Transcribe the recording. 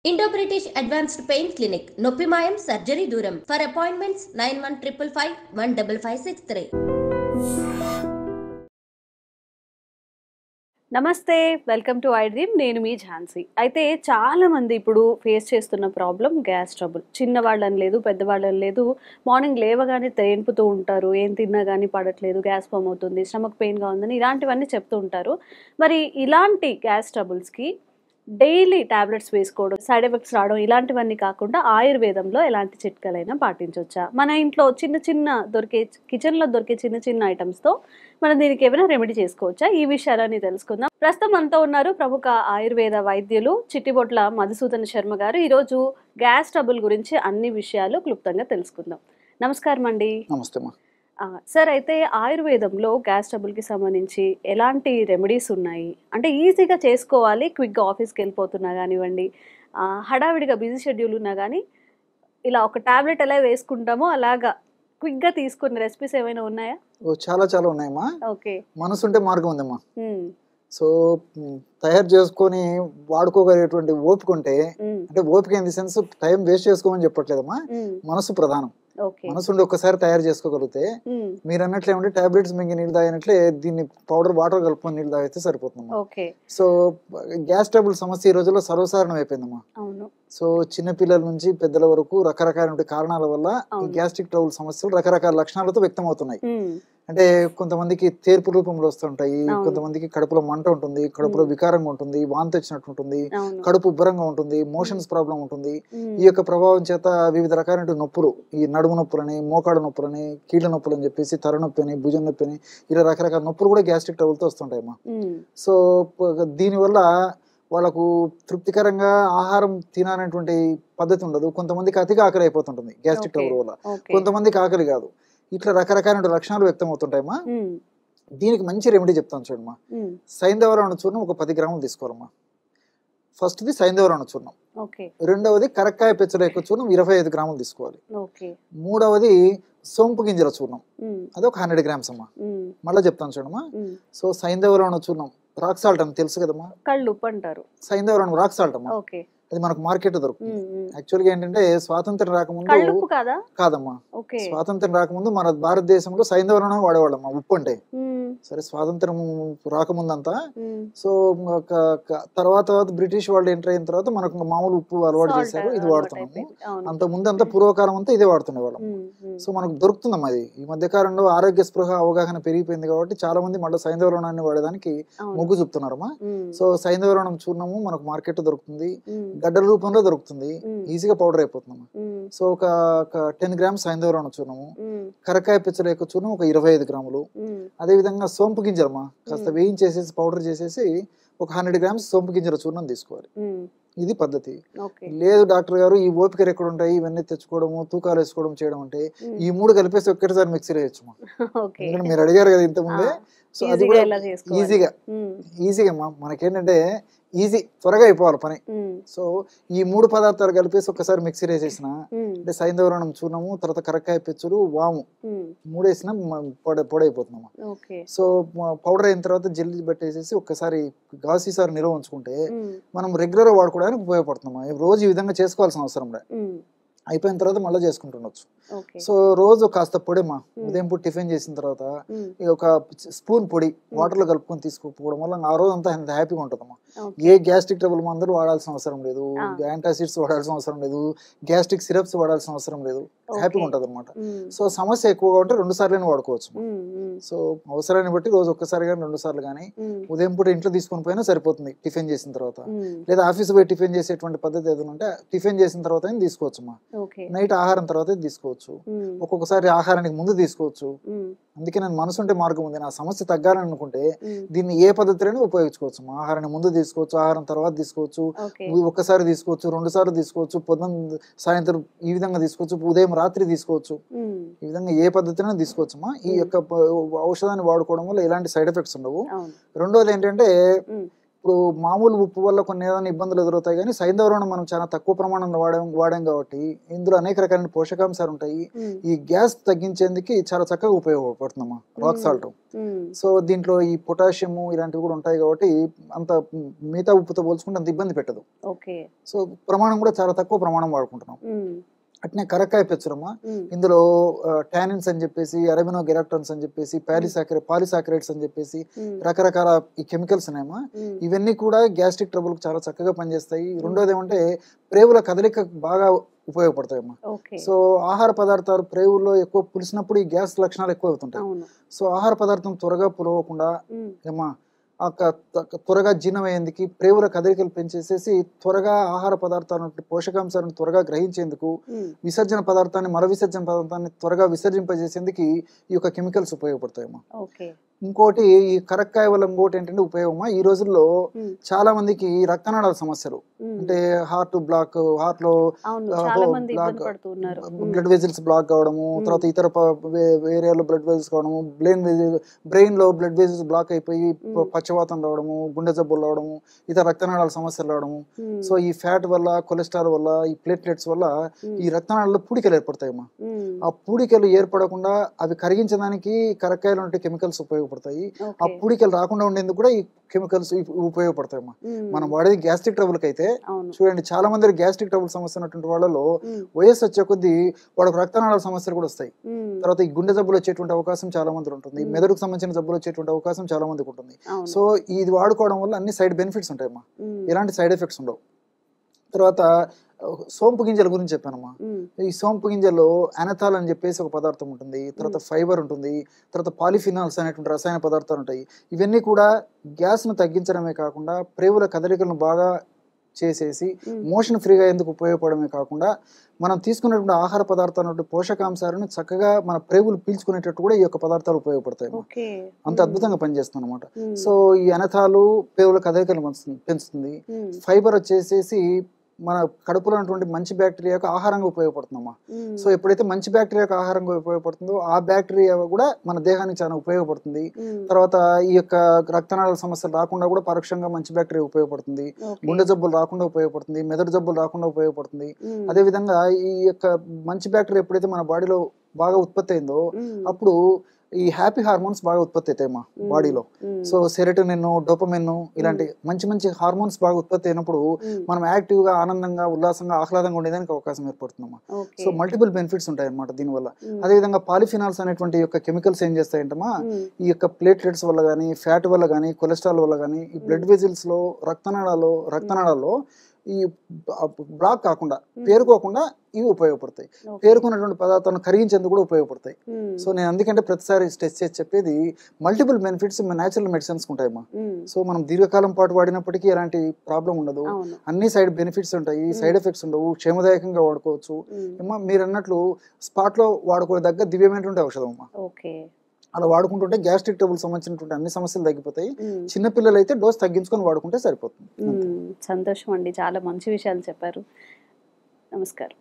Indo-British Advanced Pain Clinic, Noppimayam Surgery Duram. For appointments 9155515563. నమస్తే, welcome to I dream. నేను మీ ఝాన్సీ. అయితే చాలామంది ఇప్పుడు ఫేస్ చేస్తున్న ప్రాబ్లం గ్యాస్ ట్రబుల్. చిన్నవాళ్ళని లేదు, పెద్దవాళ్ళని లేదు, మార్నింగ్ లేవగానే తేన్పుతూ ఉంటారు, ఏం తిన్నా కానీ పడట్లేదు, గ్యాస్ ఫామ్ అవుతుంది, స్టమక్ పెయిన్గా ఉందని ఇలాంటివన్నీ చెప్తూ ఉంటారు. మరి ఇలాంటి గ్యాస్ ట్రబుల్స్కి డైలీ టాబ్లెట్స్ వేసుకోవడం, సైడ్ ఎఫెక్ట్స్ రావడం ఇలాంటివన్నీ కాకుండా ఆయుర్వేదంలో ఎలాంటి చిట్కాలైనా పాటించవచ్చా? మన ఇంట్లో కిచెన్లో దొరికే చిన్న చిన్న ఐటమ్స్తో మనం దీనికి ఏమైనా రెమెడీ చేసుకోవచ్చా? ఈ విషయాలన్నీ తెలుసుకుందాం. ప్రస్తుతం మనతో ఉన్నారు ప్రముఖ ఆయుర్వేద వైద్యులు చిట్టిబొట్ల మధుసూదన్ శర్మ గారు. ఈరోజు గ్యాస్ ట్రబుల్ గురించి అన్ని విషయాలు క్లుప్తంగా తెలుసుకుందాం. నమస్కారం అండి. నమస్తే అమ్మా. సార్, అయితే ఆయుర్వేదంలో గ్యాస్ ట్రబుల్కి సంబంధించి ఎలాంటి రెమెడీస్ ఉన్నాయి? అంటే ఈజీగా చేసుకోవాలి, క్విక్గా ఆఫీస్కి వెళ్ళిపోతున్నా కానివ్వండి, హడావిడిగా బిజీ షెడ్యూల్ ఉన్నా కానీ ఇలా ఒక టాబ్లెట్ ఎలా వేసుకుంటామో అలాగా క్విక్గా తీసుకునే రెసిపీస్ ఏమైనా ఉన్నాయా? చాలా చాలా ఉన్నాయమ్మా. ఓకే. మనసు ఉంటే మార్గం ఉందమ్మా. సో తయారు చేసుకొని వాడుకోగలిగేటువంటి ఓపిక ఉంటే, అంటే ఓపిక in the sense time waste చేసుకోమని చెప్పట్లేదమ్మా, మనసు ప్రధానం. మనసు ఉండి ఒక్కసారి తయారు చేసుకోగలిగితే మీరు అన్నట్లే ఉంటే టాబ్లెట్స్ మింగి నీళ్ళు తాగినట్లే దీన్ని పౌడర్ వాటర్ కలుపుకొని నీళ్ళు తాగితే సరిపోతుందమ్మా. సో గ్యాస్ ట్రబుల్ సమస్య ఈ రోజుల్లో సర్వసాధారణం అయిపోయిందమ్మా. సో చిన్న పిల్లల నుంచి పెద్దల వరకు రకరకాల కారణాల వల్ల ఈ గ్యాస్ట్రిక్ ట్రబుల్ సమస్యలు రకరకాల లక్షణాలతో వ్యక్తం అవుతున్నాయి. అంటే కొంతమందికి తేర్పు రూపంలో వస్తుంటాయి, కొంతమందికి కడుపులో మంట ఉంటుంది, కడుపులో వికారంగా ఉంటుంది, వాంతి వచ్చినట్టు ఉంటుంది, కడుపు ఉబ్బరంగా ఉంటుంది, మోషన్స్ ప్రాబ్లం ఉంటుంది. ఈ యొక్క ప్రభావం చేత వివిధ రకాల నొప్పులు, ఈ నడుము నొప్పులని, మోకాడు నొప్పులని, కీళ్ళ నొప్పులు అని చెప్పేసి, తలనొప్పి అని, భుజం నొప్పి అని, ఇలా రకరకాల నొప్పులు కూడా గ్యాస్ట్రిక్ ట్రబుల్తో వస్తుంటాయమ్మా. సో దీనివల్ల వాళ్ళకు తృప్తికరంగా ఆహారం తినాలనేటువంటి పద్ధతి ఉండదు. కొంతమందికి అతిగా ఆకలి అయిపోతుంటుంది గ్యాస్ట్రిక్ ట్రబుల్ వల్ల, కొంతమందికి ఆకలి కాదు. ఇట్లా రకరకాల లక్షణాలు వ్యక్తం అవుతుంటాయమ్మా. దీనికి మంచి రెమెడీ చెప్తాను చూడమ్మా. సైంధవరాణ చూర్ణం ఒక 10 గ్రాములు తీసుకోవాలమ్మా. ఫస్ట్ది సైంధవరాణ చూర్ణం, రెండవది కరక్కాయ పెచ్చరేక చూర్ణం 25 గ్రాములు తీసుకోవాలి, మూడవది సోంపు గింజల చూర్ణం అది ఒక 100 గ్రామ్స్ అమ్మా. మళ్ళీ చెప్తాను చూడమ్మా. సో సైంధవరాణ చూర్ణం, రాక్ సాల్ట్ అని తెలుసు కదమ్మా, కళ్ళుప్పు అంటారు. సైంధవరాణ రాక్ సాల్ట్ అమ్మా, అది మనకు మార్కెట్ దొరుకుతుంది. యాక్చువల్గా ఏంటంటే స్వాతంత్రం రాకముందు కాదమ్మా, స్వాతంత్రం రాకముందు మన భారతదేశంలో సైంధవరాణ వాడేవాళ్ళమ్మా ఉప్పు అంటే. సరే స్వాతంత్రం రాకముందంతా, సో తర్వాత బ్రిటిష్ వాళ్ళు ఎంటర్ అయిన తర్వాత మనకు మామూలు ఉప్పు అలవాటు చేశారు, ఇది వాడుతున్నాము. అంత ముందు అంతా పూర్వకాలం అంతా ఇదే వాడుతున్న వాళ్ళం. సో మనకు దొరుకుతుందమ్మా అది. ఈ మధ్య కాలంలో ఆరోగ్య స్పృహ అవగాహన పెరిగిపోయింది కాబట్టి చాలా మంది మళ్ళీ సైంధవరాణాన్ని వాడేదానికి మొగ్గు చూపుతున్నారమ్మా. సో సైంధవరాణం చూర్ణము మనకు మార్కెట్ దొరుకుతుంది, గడ్డల రూపంలో దొరుకుతుంది, ఈజీగా పౌడర్ అయిపోతుందమ్మా. సో ఒక 10 గ్రామ్స్ సైంధవరాణ చూర్ణము, కరకాయ పెచ్చరేక చూర్ణం ఒక 25 గ్రాములు, అదే విధంగా సోంపు గింజలమ్మా కాస్త వేయించేసేసి పౌడర్ చేసేసి ఒక 100 గ్రామ్స్ సోంపు గింజల చూర్ణం తీసుకోవాలి. ఇది పద్ధతి. లేదు డాక్టర్ గారు ఈ ఓపికలు ఎక్కడ ఉంటాయి, ఇవన్నీ తెచ్చుకోవడము, తూకాలు వేసుకోవడం చేయడం అంటే ఈ 3 కలిపేసి ఒక్కటిసారి మిక్సీలో వేయచ్చమ్మా. ఎందుకంటే మీరు అడిగారు కదా ఇంతకుముందే. సో అది కూడా ఈజీగా మనకేంటంటే ఈజీ, త్వరగా అయిపోవాలి పని. సో ఈ 3 పదార్థాలు కలిపేసి ఒక్కసారి మిక్సీ వేసేసిన అంటే సైంధవరాణం చూర్ణము, తర్వాత కరక్కాయ పెచ్చులు, వాము 3 వేసిన పొడైపోతున్నామా. సో పౌడర్ అయిన తర్వాత జల్లి పెట్టేసేసి ఒక్కసారి గాసీసారి నిల్వ ఉంచుకుంటే మనం రెగ్యులర్ గా వాడుకోవడానికి ఉపయోగపడుతున్నామా. రోజు ఈ విధంగా చేసుకోవాల్సిన అవసరం లేదు. అయిపోయిన తర్వాత మళ్ళీ చేసుకుంటుండొచ్చు. సో రోజు కాస్త పొడిమా, ఉదయం పూట టిఫిన్ చేసిన తర్వాత ఒక స్పూన్ పొడి వాటర్ లో కలుపుకొని తీసుకోకపోవడం వల్ల ఆ రోజు అంతా ఎంత హ్యాపీగా ఉంటుందమ్మా. ఏ గ్యాస్ట్రిక్ ట్రబుల్ మందులు వాడాల్సిన అవసరం లేదు, యాంటాసిడ్స్ వాడాల్సిన అవసరం లేదు, గ్యాస్ట్రిక్ సిరప్స్ వాడాల్సిన అవసరం లేదు, హ్యాపీగా ఉంటుంది అనమాట. సో సమస్య ఎక్కువగా ఉంటే 2 సార్లు వాడుకోవచ్చు. సో అవసరాన్ని బట్టి రోజు ఒక్కసారి కానీ 2 సార్లు కానీ ఉదయం పూట ఇంట్లో తీసుకొని పోయినా సరిపోతుంది టిఫిన్ చేసిన తర్వాత. లేదా ఆఫీస్ పోయి టిఫిన్ చేసేటువంటి పద్ధతి ఏదైనా ఉంటే టిఫిన్ చేసిన తర్వాత తీసుకోవచ్చు అమ్మా. నైట్ ఆహారం తర్వాత తీసుకోవచ్చు, ఒక్కొక్కసారి ఆహారానికి ముందు తీసుకోవచ్చు. అందుకే నేను మనసు ఉంటే మార్గం ఉంది, నా సమస్య తగ్గాలని అనుకుంటే దీన్ని ఏ పద్ధతిలోనే ఉపయోగించుకోవచ్చు. ఆహారాన్ని ముందు తీసుకోవచ్చు, ఆహారం తర్వాత తీసుకోవచ్చు, ఒక్కసారి తీసుకోవచ్చు, 2 సార్లు తీసుకోవచ్చు, పొద్దున్న సాయంత్రం ఈ విధంగా తీసుకోవచ్చు, ఉదయం రాత్రి తీసుకోవచ్చు. ఈ విధంగా ఏ పద్ధతిలో తీసుకోవచ్చమ్మా. ఈ యొక్క ఔషధాన్ని వాడుకోవడం వల్ల ఎలాంటి సైడ్ ఎఫెక్ట్స్ ఉండవు. రెండోది ఏంటంటే ఇప్పుడు మామూలు ఉప్పు వల్ల కొన్ని ఏదైనా ఇబ్బందులు ఎదురవుతాయి, కానీ సైంధవరణం మనం చాలా తక్కువ ప్రమాణంలో వాడాం కాబట్టి ఇందులో అనేక రకాలైన పోషకాంశాలు ఉంటాయి. ఈ గ్యాస్ తగ్గించేందుకు చాలా చక్కగా ఉపయోగపడుతుందమ్మా రాక్ సాల్ట్. సో దీంట్లో ఈ పొటాషియం ఇలాంటివి కూడా ఉంటాయి కాబట్టి అంత మిగతా ఉప్పుతో పోల్చుకుంటే అంత ఇబ్బంది పెట్టదు. సో ప్రమాణం కూడా చాలా తక్కువ ప్రమాణం వాడుకుంటున్నాం. అట్నే కరక్కాయ పెచ్చురమ్మా, ఇందులో టానిన్స్ అని చెప్పేసి, అరబినో గెలాక్టన్స్ అని చెప్పేసి, పాలిసాకరైడ్స్ అని చెప్పేసి రకరకాల ఈ కెమికల్స్ ఉన్నాయమ్మా. ఇవన్నీ కూడా గ్యాస్ట్రిక్ ట్రబుల్ కు చాలా చక్కగా పనిచేస్తాయి. రెండోది ఏమంటే ప్రేవుల కదలిక బాగా ఉపయోగపడతాయమ్మా. సో ఆహార పదార్థాలు ప్రేవుల్లో ఎక్కువ పులిసినప్పుడు ఈ గ్యాస్ లక్షణాలు ఎక్కువ అవుతుంటాయి. సో ఆహార పదార్థం త్వరగా పులవకుండా ఏమా త్వరగా జీర్ణమయ్యేందుకు ప్రేవుల కదలికలు పెంచేసేసి త్వరగా ఆహార పదార్థాలను పోషకాంశాలను త్వరగా గ్రహించేందుకు విసర్జన పదార్థాన్ని మల విసర్జన పదార్థాన్ని త్వరగా విసర్జింపజేసేందుకు ఈ యొక్క కెమికల్స్ ఉపయోగపడతాయమ్మా. ఇంకోటి ఈ కరక్కాయ వల్ల ఇంకోటి ఏంటంటే ఉపయోగమా, ఈ రోజుల్లో చాలా మందికి రక్తనాళాల సమస్యలు అంటే హార్ట్ బ్లాక్, హార్ట్ లో బ్లడ్ వెజిల్స్ బ్లాక్ కావడము, తర్వాత ఇతర ఏరియాలో బ్లడ్ వెజిల్స్ కావడము, బ్రెయిన్ లో బ్లడ్ వెజిల్స్ బ్లాక్ అయిపోయి పక్షవాతం రావడము, గుండె జబ్బులు రావడము, ఇతర రక్తనాళాల సమస్యలు రావడము. సో ఈ ఫ్యాట్ వల్ల, కొలెస్ట్రాల్ వల్ల, ఈ ప్లేట్లెట్స్ వల్ల ఈ రక్తనాళాల్లో పూడికలు ఏర్పడతాయమ్మా. ఆ పూడికలు ఏర్పడకుండా అవి కరిగించడానికి కరక్కాయలో ఉండే కెమికల్స్ ఉపయోగపడతాయి. ఆ పూడికలు రాకుండా ఉండేందుకు కూడా ఈ కెమికల్స్ ఉపయోగపడతాయమ్మా. మనం వాడేది గ్యాస్ట్రిక్ ట్రబుల్ కి అయితే చూడండి, చాలా మంది గ్యాస్ట్రిక్ ట్రబుల్ సమస్య ఉన్నటువంటి వాళ్ళలో వయస్సు వచ్చే కొద్దీ వాళ్ళకి రక్తనాళాల సమస్యలు కూడా వస్తాయి. తర్వాత ఈ గుండె జబ్బులు వచ్చేటువంటి అవకాశం చాలా మంది ఉంటుంది, మెదడుకు సంబంధించిన జబ్బులు వచ్చేటువంటి అవకాశం చాలా మందికి ఉంటుంది. సో ఇది వాడుకోవడం వల్ల అన్ని సైడ్ బెనిఫిట్స్ ఉంటాయమ్మా, ఎలాంటి సైడ్ ఎఫెక్ట్స్ ఉండవు. తర్వాత సోంపు గింజల గురించి చెప్పానమ్మా. ఈ సోంపు గింజల్లో అనథాల్ అని చెప్పేసి ఒక పదార్థం ఉంటుంది, తర్వాత ఫైబర్ ఉంటుంది, తర్వాత పాలిఫినాల్స్ అనేటువంటి రసాయన పదార్థాలు ఉంటాయి. ఇవన్నీ కూడా గ్యాస్ ను తగ్గించడమే కాకుండా ప్రేవుల కదలికలను బాగా చేసేసి మోషన్ ఫ్రీగా ఎందుకు ఉపయోగపడమే కాకుండా మనం తీసుకున్నటువంటి ఆహార పదార్థాలు పోషకాంశాలను చక్కగా మన ప్రేవులు పీల్చుకునేటట్టు కూడా ఈ యొక్క పదార్థాలు ఉపయోగపడతాయి. అంత అద్భుతంగా పనిచేస్తుంది అనమాట. సో ఈ అనథాలు ప్రేవుల కదలికలు పెంచుతుంది. ఫైబర్ వచ్చేసేసి మన కడుపులో ఉన్నటువంటి మంచి బ్యాక్టీరియాకు ఆహారంగా ఉపయోగపడుతుందమ్మా. సో ఎప్పుడైతే మంచి బ్యాక్టీరియాకు ఆహారంగా ఉపయోగపడుతుందో ఆ బ్యాక్టీరియా కూడా మన దేహానికి చాలా ఉపయోగపడుతుంది. తర్వాత ఈ యొక్క రక్తనాళాల సమస్యలు రాకుండా కూడా పరోక్షంగా మంచి బ్యాక్టీరియా ఉపయోగపడుతుంది. గుండె జబ్బులు రాకుండా ఉపయోగపడుతుంది, మెదడు జబ్బులు రాకుండా ఉపయోగపడుతుంది. అదే విధంగా ఈ యొక్క మంచి బ్యాక్టీరియా ఎప్పుడైతే మన బాడీలో బాగా ఉత్పత్తి అయిందో అప్పుడు ఈ హ్యాపీ హార్మోన్స్ బాగా ఉత్పత్తి అవుతాయి మా బాడీలో. సో సెరోటోనిన్, డోపమిన్ ఇలాంటి మంచి మంచి హార్మోన్స్ బాగా ఉత్పత్తి అయినప్పుడు మనం యాక్టివ్ గా, ఆనందంగా, ఉల్లాసంగా, ఆహ్లాదంగా ఉండేదానికి అవకాశం ఏర్పడుతుందమ్మా. సో మల్టిపుల్ బెనిఫిట్స్ ఉంటాయి అన్నమాట దీనివల్ల. అదేవిధంగా పాలిఫినాల్స్ అనేటువంటి యొక్క కెమికల్స్ ఏం చేస్తాయంటమ్మా, ఈ యొక్క ప్లేట్లెట్స్ వల్ల కానీ, ఫ్యాట్ వల్ల కానీ, కొలెస్ట్రాల్ వల్ల కానీ, ఈ బ్లడ్ వెజిల్స్ లో, రక్తనాళాల్లో ఈ బ్లాక్ కాకుండా, పేరుకోకుండా ఇవి ఉపయోగపడతాయి. పేరుకున్నటువంటి పదార్థాలను కరిగించేందుకు కూడా ఉపయోగపడతాయి. సో నేను అందుకంటే ప్రతిసారి స్ట్రెస్ చేసి చెప్పేది మల్టిపుల్ బెనిఫిట్స్ న్యాచురల్ మెడిసిన్స్ ఉంటాయమ్మా. సో మనం దీర్ఘకాలం పాటు వాడినప్పటికీ ఎలాంటి ప్రాబ్లం ఉండదు, అన్ని సైడ్ బెనిఫిట్స్ ఉంటాయి, సైడ్ ఎఫెక్ట్స్ ఉండవు, క్షేమదాయకంగా వాడుకోవచ్చు. మీరు అన్నట్లు స్పాట్ లో వాడుకోదగ్గ దివ్యమైనటువంటి ఔషధం అమ్మా. అలా వాడుకుంటుంటే గ్యాస్ట్రిక్ ట్రబుల్ సంబంధించినటువంటి అన్ని సమస్యలు తగ్గిపోతాయి. చిన్నపిల్లలు అయితే డోస్ తగ్గించుకొని వాడుకుంటే సరిపోతుంది. సంతోషం అండి, చాలా మంచి విషయాలు చెప్పారు. నమస్కారం.